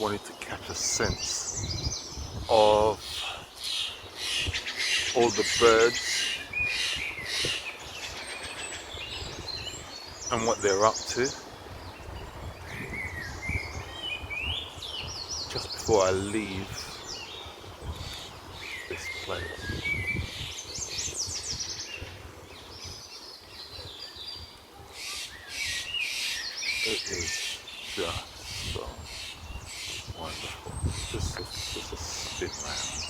wanted to catch a sense of all the birds and what they're up to just before I leave this place. It is just so wonderful just to spin around.